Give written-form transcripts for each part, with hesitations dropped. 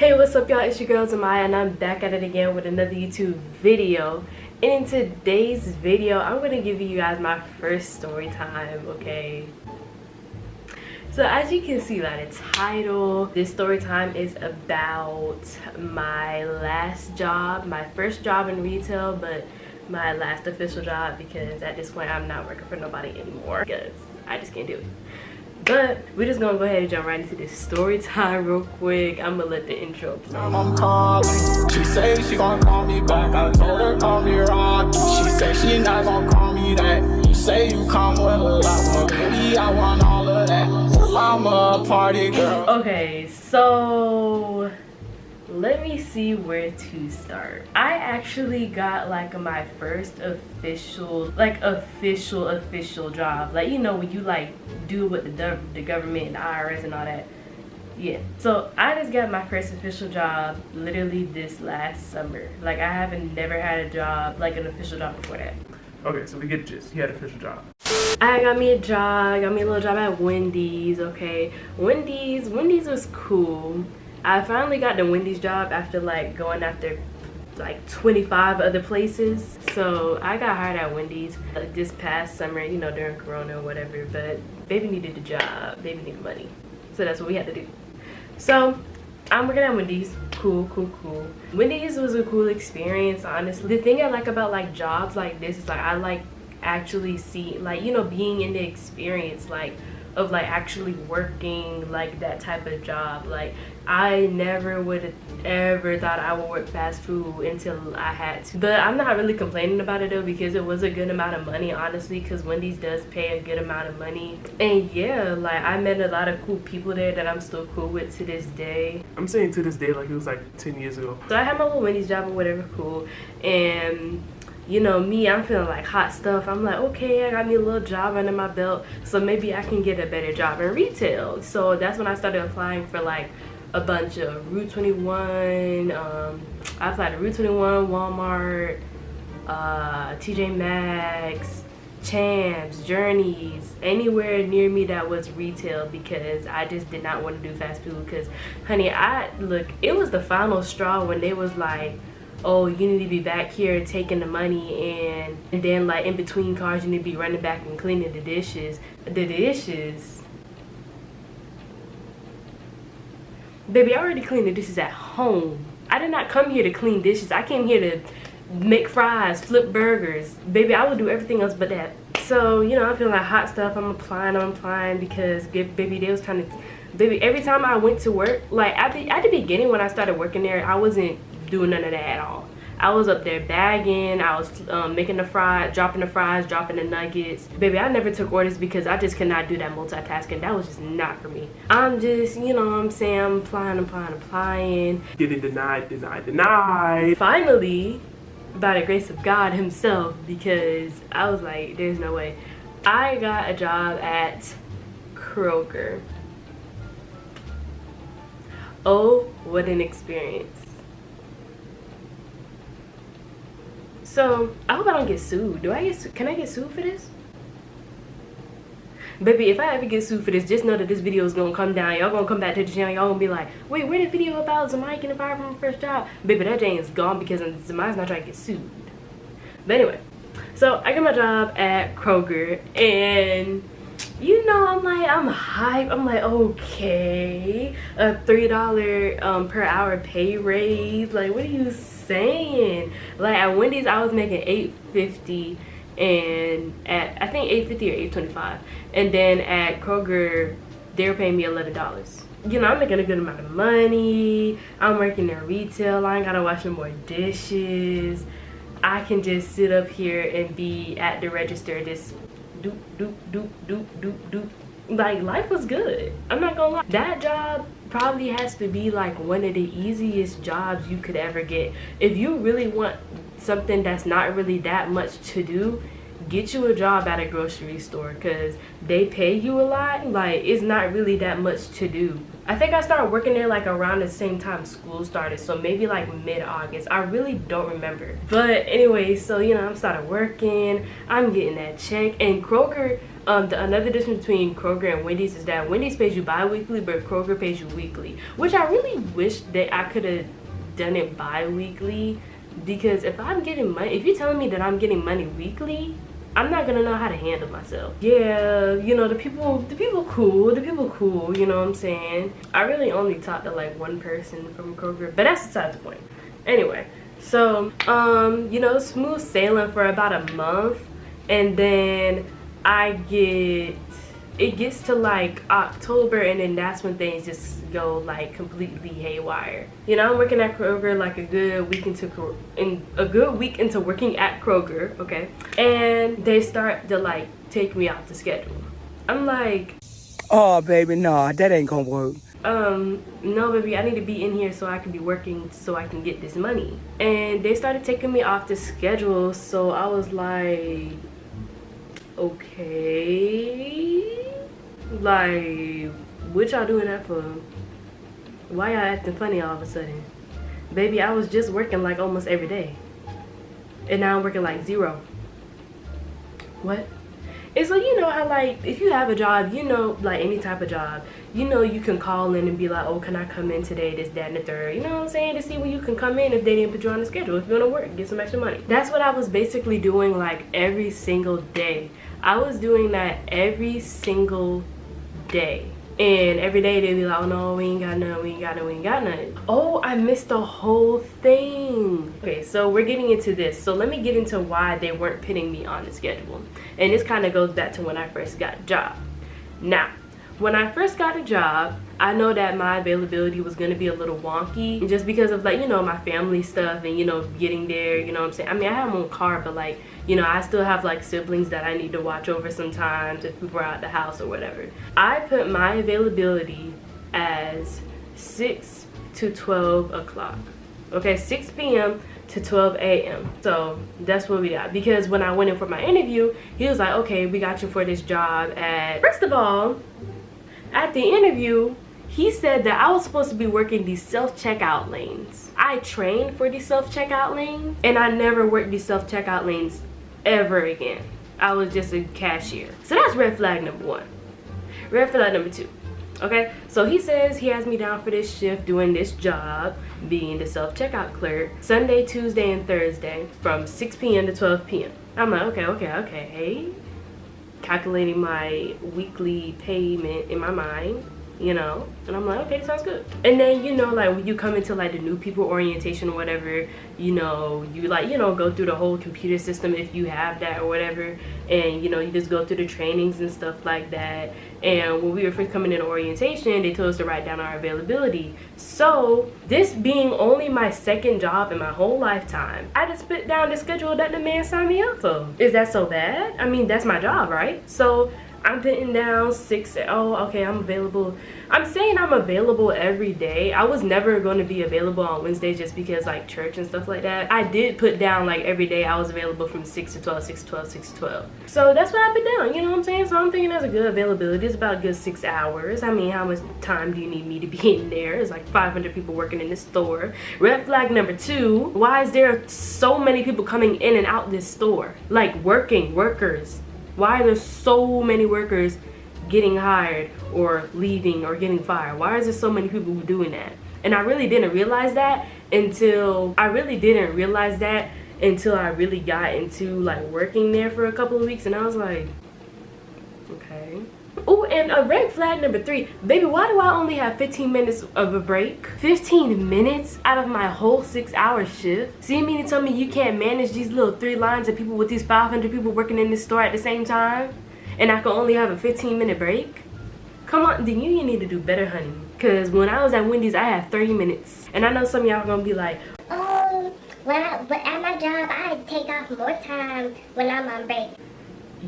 Hey, what's up y'all? It's your girl Miyah and I'm back at it again with another YouTube video. And in today's video, I'm going to give you guys my first story time, okay? So as you can see by the title, this story time is about my last job, my first job in retail, but my last official job because at this point I'm not working for nobody anymore because I just can't do it. But we're just gonna go ahead and jump right into this story time real quick. I'm gonna let the intro play. I'm calling. She say she gonna call me back. I told her call me Rocky. She say she not gonna call me that. You say you come with a lot, but baby I want all of that. I'm a party girl. Okay, so let me see where to start. I actually got like my first official job. Like, you know, when you like do with the government and the IRS and all that. Yeah. So I just got my first official job literally this last summer. Like I haven't never had a job, like an official job before that. Okay, so we get the gist. You had an official job. I got me a job, got me a little job at Wendy's, okay? Wendy's was cool. I finally got the Wendy's job after like going after like 25 other places. So I got hired at Wendy's this past summer, you know, during Corona or whatever, but baby needed a job, baby needed money. So that's what we had to do. So I'm working at Wendy's. Cool. Wendy's was a cool experience, honestly. The thing I like about like jobs like this is like I like actually see like, you know, being in the experience like of like actually working like that type of job. Like I never would have ever thought I would work fast food until I had to. But I'm not really complaining about it though because it was a good amount of money, honestly, because Wendy's does pay a good amount of money. And yeah, like I met a lot of cool people there that I'm still cool with to this day. I'm saying to this day like it was like 10 years ago. So I had my little Wendy's job or whatever, cool. And you know me, I'm feeling like hot stuff. I'm like, okay, I got me a little job under my belt, so maybe I can get a better job in retail. So that's when I started applying for like a bunch of Route 21. I applied to Route 21, Walmart, TJ Maxx, Champs, Journeys, anywhere near me that was retail because I just did not want to do fast food. Because honey, it was the final straw when they was like, oh, you need to be back here taking the money, and then like in between cars you need to be running back and cleaning the dishes. Baby, I already cleaned the dishes at home. I did not come here to clean dishes. I came here to make fries, flip burgers. Baby, I would do everything else but that. So, you know, I'm feeling like hot stuff. I'm applying because baby, they was trying to, baby, every time I went to work, like at the beginning when I started working there, I wasn't doing none of that at all. I was up there bagging, I was making the fries, dropping the nuggets. Baby, I never took orders because I just could not do that multitasking. That was just not for me. I'm just, you know what I'm saying, I'm applying. Getting denied. Finally, by the grace of God himself, because I was like, there's no way. I got a job at Kroger. Oh, what an experience. So I hope I don't get sued. Can I get sued for this? Baby, if I ever get sued for this, just know that this video is gonna come down. Y'all gonna come back to the channel. Y'all gonna be like, wait, where the video about Miyah getting fired from her first job? Baby, that thing is gone because Miyah's not trying to get sued. But anyway, so I got my job at Kroger, and you know, I'm hype. I'm like, okay, a $3 per hour pay raise. Like, what are you saying? Like at Wendy's, I was making $8.50, and at I think $8.50 or $8.25, and then at Kroger, they were paying me $11. You know, I'm making a good amount of money. I'm working in retail. I ain't gotta wash no more dishes. I can just sit up here and be at the register, just doop doop doop doop doop doop. Like, life was good. I'm not gonna lie. That job probably has to be like one of the easiest jobs you could ever get. If you really want something that's not really that much to do, get you a job at a grocery store because they pay you a lot. Like, it's not really that much to do. I think I started working there like around the same time school started, so maybe like mid-August. I really don't remember. But anyway, so you know, I started working, I'm getting that check, and Kroger, Another difference between Kroger and Wendy's is that Wendy's pays you bi-weekly, but Kroger pays you weekly, which I really wish that I could have done it bi-weekly, because if I'm getting money, if you're telling me that I'm getting money weekly, I'm not gonna know how to handle myself. Yeah, you know, the people cool, you know what I'm saying? I really only talked to like one person from Kroger, but that's besides the point. Anyway, so you know, smooth sailing for about a month, and then it gets to like October, and then that's when things just go like completely haywire. You know, I'm working at Kroger like a good week into working at Kroger, okay? And they start to like take me off the schedule. I'm like, oh baby, nah, that ain't gonna work. No baby, I need to be in here so I can be working so I can get this money. And they started taking me off the schedule, so I was like, okay, like, what y'all doing that for? Why y'all acting funny all of a sudden? Baby, I was just working like almost every day, and now I'm working like 0. What? It's like, you know how like if you have a job, you know, like any type of job, you know, you can call in and be like, oh, can I come in today, this, that, and the third, you know what I'm saying, to see when you can come in if they didn't put you on the schedule, if you want to work, get some extra money. That's what I was basically doing like every single day. I was doing that every single day. And every day they'd be like, oh no, we ain't got none. Oh, I missed the whole thing. Okay, so we're getting into this. So let me get into why they weren't putting me on the schedule. And this kind of goes back to when I first got a job. Now, when I first got a job, I know that my availability was going to be a little wonky just because of like, you know, my family stuff and, you know, getting there, you know what I'm saying? I mean, I have my own car, but like, you know, I still have like siblings that I need to watch over sometimes if people are out the house or whatever. I put my availability as 6 to 12 o'clock. Okay, 6 p.m. to 12 a.m. So that's what we got. Because when I went in for my interview, he was like, okay, we got you for this job at... First of all, at the interview, he said that I was supposed to be working these self-checkout lanes. I trained for these self-checkout lanes, and I never worked these self-checkout lanes ever again. I was just a cashier. So that's red flag number 1. Red flag number 2. Okay, so he says he has me down for this shift doing this job, being the self-checkout clerk, Sunday, Tuesday, and Thursday from 6 p.m. to 12 p.m. I'm like, okay. Calculating my weekly payment in my mind, you know, and I'm like, okay, sounds good. And then, you know, like when you come into like the new people orientation or whatever, you know, you like, you know, go through the whole computer system if you have that or whatever, and you know, you just go through the trainings and stuff like that. And when we were first coming in orientation, they told us to write down our availability. So this being only my second job in my whole lifetime, I just put down the schedule that the man signed me up for. Is that so bad? I mean, that's my job, right? So I'm putting down 6, oh, okay, I'm available. I'm saying I'm available every day. I was never going to be available on Wednesdays just because like church and stuff like that. I did put down like every day I was available from 6 to 12, 6 to 12, 6 to 12. So that's what I put down, you know what I'm saying? So I'm thinking that's a good availability. It's about a good 6 hours. I mean, how much time do you need me to be in there? It's like 500 people working in this store. Red flag number 2, why is there so many people coming in and out this store? Like workers. Why are there so many workers getting hired or leaving or getting fired? Why is there so many people doing that? And I really didn't realize that until I really got into like working there for a couple of weeks, and I was like, okay. Oh, and a red flag number 3, baby, why do I only have 15 minutes of a break? 15 minutes out of my whole 6-hour shift? So you mean to tell me you can't manage these little 3 lines of people with these 500 people working in this store at the same time? And I can only have a 15-minute break? Come on, then you need to do better, honey. Because when I was at Wendy's, I had 30 minutes. And I know some of y'all are going to be like, oh, but at my job, I take off more time when I'm on break.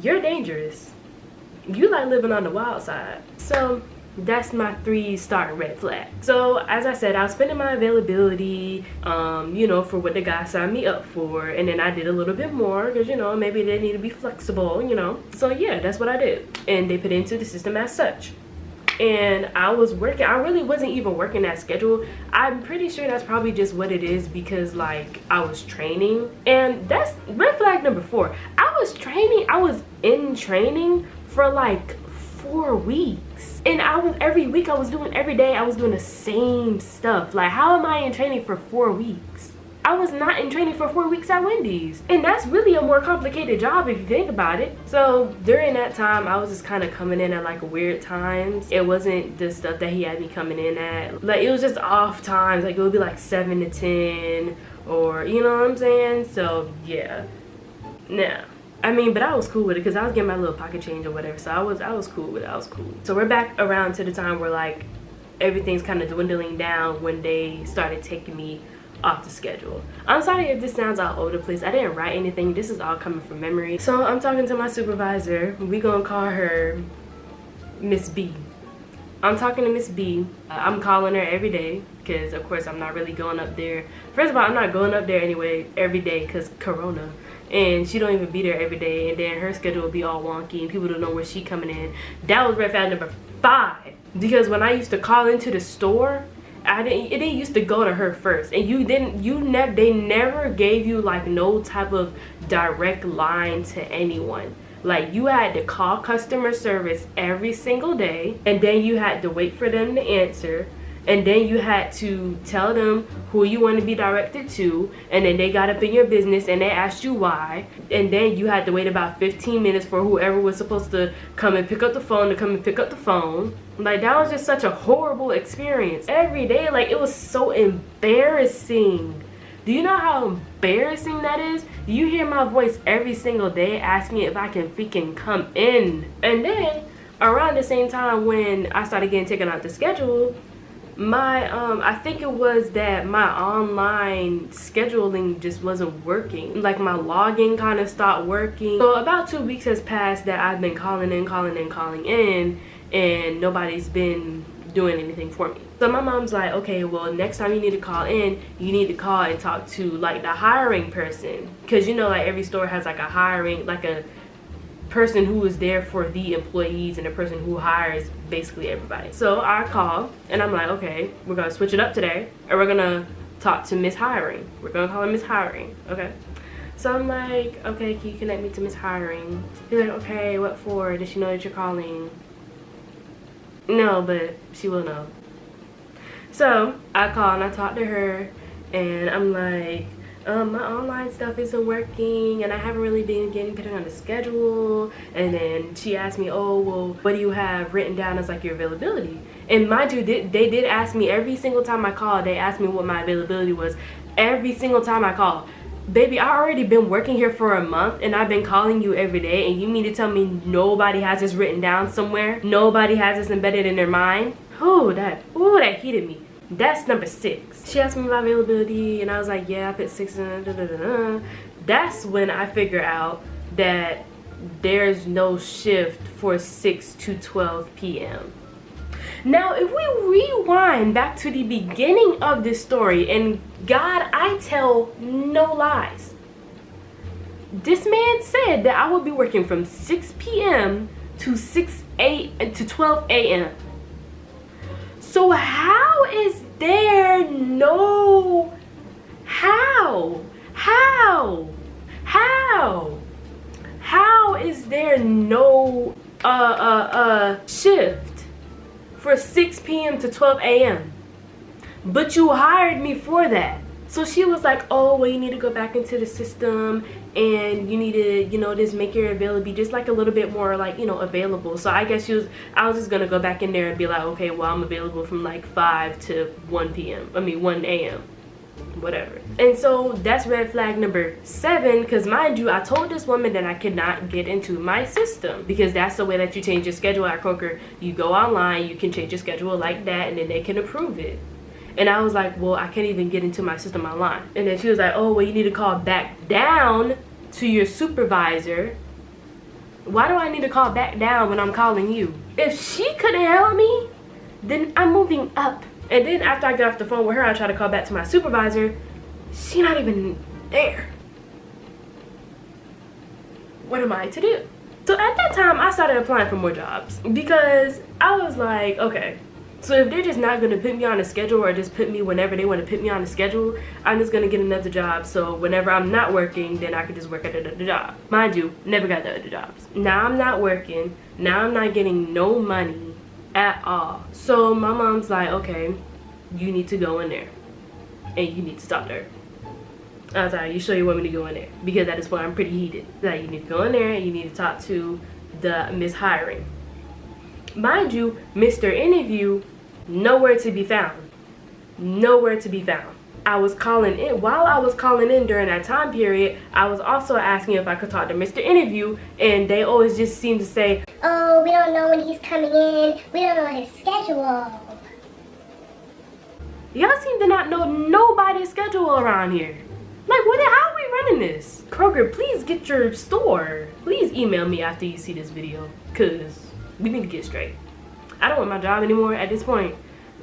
You're dangerous. You like living on the wild side. So that's my 3 starting red flag. So as I said, I was spending my availability, you know, for what the guy signed me up for, and then I did a little bit more because, you know, maybe they need to be flexible, you know. So yeah, that's what I did, and they put it into the system as such. And I was working. I really wasn't even working that schedule. I'm pretty sure that's probably just what it is because like I was training, and that's red flag number 4. I was in training for like 4 weeks. And every week every day I was doing the same stuff. Like, how am I in training for 4 weeks? I was not in training for 4 weeks at Wendy's. And that's really a more complicated job if you think about it. So during that time, I was just kind of coming in at like weird times. It wasn't the stuff that he had me coming in at. Like, it was just off times. Like, it would be like 7 to 10 or, you know what I'm saying? So yeah, nah. I mean, but I was cool with it because I was getting my little pocket change or whatever. So I was cool with it. I was cool. So we're back around to the time where like everything's kind of dwindling down when they started taking me off the schedule. I'm sorry if this sounds all over the place. I didn't write anything. This is all coming from memory. So I'm talking to my supervisor. We gonna call her Miss B. I'm talking to Miss B. I'm calling her every day because of course I'm not really going up there. First of all, I'm not going up there anyway every day because Corona. And she don't even be there every day, and then her schedule will be all wonky and people don't know where she coming in. That was red flag number 5. Because when I used to call into the store, it didn't used to go to her first, and they never gave you like no type of direct line to anyone. Like, you had to call customer service every single day, and then you had to wait for them to answer, and then you had to tell them who you want to be directed to, and then they got up in your business and they asked you why, and then you had to wait about 15 minutes for whoever was supposed to come and pick up the phone to come and pick up the phone. Like, that was just such a horrible experience every day. Like, it was so embarrassing. Do you know how embarrassing that is? You hear my voice every single day asking me if I can freaking come in. And then around the same time when I started getting taken out the schedule, I think it was that my online scheduling just wasn't working. Like, my login kind of stopped working. So about 2 weeks has passed that I've been calling in, and nobody's been doing anything for me. So my mom's like, okay, well, next time you need to call in, you need to call and talk to like the hiring person, because you know, like, every store has like a person who is there for the employees and a person who hires basically everybody. So I call and I'm like, okay, we're gonna switch it up today, and we're gonna talk to Miss Hiring. We're gonna call her Miss Hiring, okay? So I'm like, okay, can you connect me to Miss Hiring? He's like, okay, what for? Does she know that you're calling? No, but she will know. So I call and I talk to her, and I'm like, my online stuff isn't working, and I haven't really been getting put on the schedule. And then she asked me, oh, well, what do you have written down as like your availability? And mind you, they did ask me every single time I called. They asked me what my availability was every single time I called. Baby, I already been working here for a month, and I've been calling you every day, and you mean to tell me nobody has this written down somewhere? Nobody has this embedded in their mind? Ooh, that heated me. That's number 6. She asked me my availability, and I was like, yeah, I put 6 in. That's when I figure out that there's no shift for 6 to 12 p.m. Now, if we rewind back to the beginning of this story, and God, I tell no lies, this man said that I would be working from 6 p.m. to 12 a.m. So how is there no how is there no shift for 6 p.m. to 12 a.m. but you hired me for that? So she was like, oh, well, you need to go back into the system, and you need to, you know, just make your availability just like a little bit more, like, you know, available. So I guess I was just gonna go back in there and be like, okay, well, I'm available from like 5 to 1 a.m. whatever. And so that's red flag number 7, because mind you, I told this woman that I could not get into my system, because that's the way that you change your schedule at Kroger. You go online, you can change your schedule like that, and then they can approve it. And I was like, well, I can't even get into my system online. And then she was like, oh, well, you need to call back down to your supervisor. Why do I need to call back down when I'm calling you? If she couldn't help me, then I'm moving up. And then after I get off the phone with her, I try to call back to my supervisor. She's not even there. What am I to do? So at that time, I started applying for more jobs, because I was like, okay, so if they're just not going to put me on a schedule, or just put me whenever they want to put me on a schedule, I'm just going to get another job. So whenever I'm not working, then I could just work at another job. Mind you, never got the other jobs. Now I'm not working. Now I'm not getting no money at all. So my mom's like, okay, you need to go in there and you need to talk to her. I was like, you sure you want me to go in there? Because at this point I'm pretty heated. Like, you need to go in there and you need to talk to the Miss Hiring. Mind you, Mr. Interview, nowhere to be found. Nowhere to be found. I was calling in. While I was calling in during that time period, I was also asking if I could talk to Mr. Interview, and they always just seem to say, oh, we don't know when he's coming in. We don't know his schedule. y'all seem to not know nobody's schedule around here. Like, how are we running this? Kroger, please get your store. Please email me after you see this video, because we need to get straight. I don't want my job anymore at this point,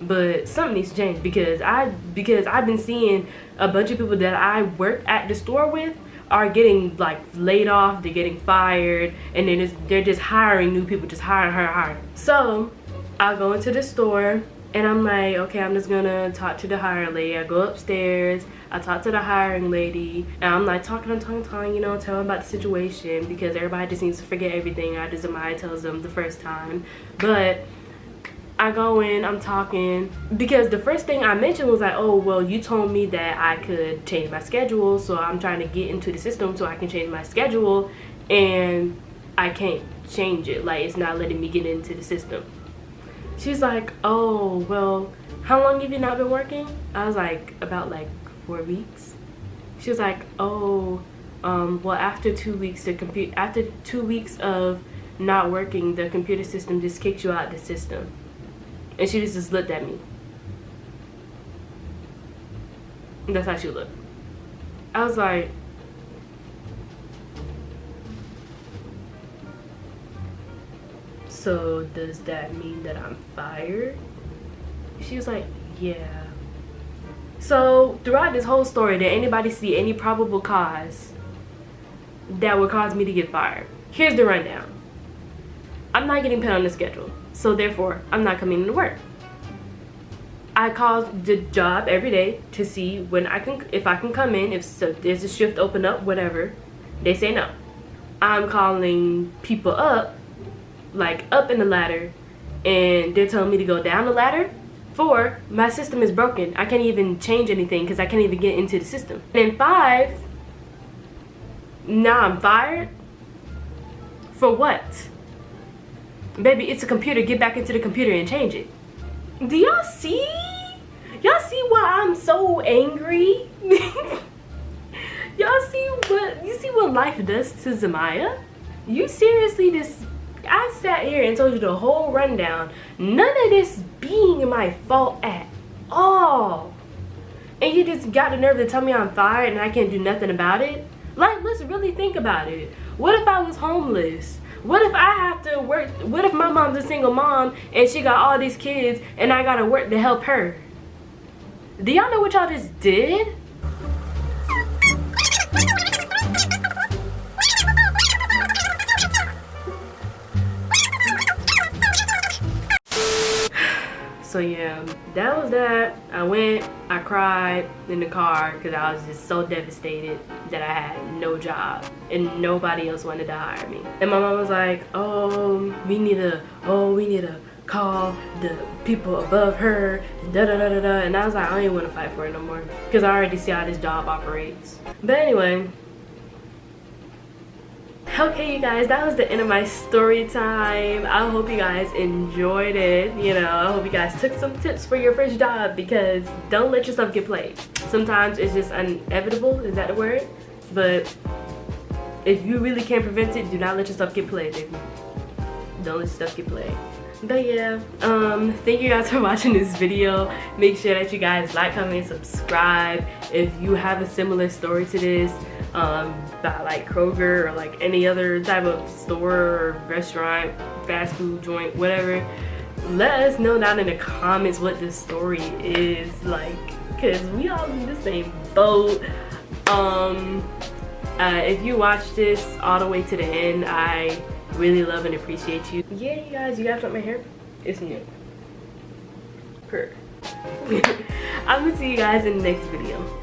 but something needs to change because I've been seeing a bunch of people that I work at the store with are getting like laid off, they're getting fired, and they're just hiring new people, just hiring. So I go into the store and I'm like, okay, I'm just gonna talk to the hiring lady. I go upstairs, I talk to the hiring lady, and I'm like talking, you know, tell them about the situation because everybody just needs to forget everything I just tells them the first time. But I go in, I'm talking, because the first thing I mentioned was like, oh, well, you told me that I could change my schedule, so I'm trying to get into the system so I can change my schedule, and I can't change it. Like, it's not letting me get into the system. She's like, oh, well, how long have you not been working? I was like, about 4 weeks. She was like, oh, well, after 2 weeks, after 2 weeks of not working, the computer system just kicks you out of the system. And she just looked at me. That's how she looked. I was like, so does that mean that I'm fired? She was like, yeah. So throughout this whole story, did anybody see any probable cause that would cause me to get fired? Here's the rundown. I'm not getting put on the schedule, so therefore I'm not coming into work. I call the job every day to see if I can come in, if there's a shift open up, whatever. They say no. I'm calling people up, up in the ladder, and they're telling me to go down the ladder. 4, my system is broken. I can't even change anything because I can't even get into the system. And 5, now I'm fired. For what? Baby, it's a computer. Get back into the computer and change it. Do y'all see? Y'all see why I'm so angry? You see what life does to Zamaya? You seriously just, I sat here and told you the whole rundown. None of this being my fault at all. And you just got the nerve to tell me I'm fired and I can't do nothing about it? Like, let's really think about it. What if I was homeless? What if I have to work? What if my mom's a single mom and she got all these kids and I gotta work to help her? Do y'all know what y'all just did? So yeah, that was that. I went, I cried in the car because I was just so devastated that I had no job and nobody else wanted to hire me. And my mom was like, oh, we need to call the people above her, and da-da-da-da-da. And I was like, I don't even want to fight for it no more because I already see how this job operates. But anyway, okay, you guys, that was the end of my story time. I hope you guys enjoyed it. You know, I hope you guys took some tips for your first job, because don't let yourself get played. Sometimes it's just inevitable, is that the word? But if you really can't prevent it, do not let yourself get played, baby. Don't let yourself get played. But yeah, thank you guys for watching this video. Make sure that you guys like, comment, and subscribe. If you have a similar story to this, about like Kroger or like any other type of store or restaurant, fast food joint, whatever, let us know down in the comments what the story is like, because we all in the same boat. If you watch this all the way to the end, I really love and appreciate you. Yeah, you guys want my hair? It's new. I'm gonna see you guys in the next video.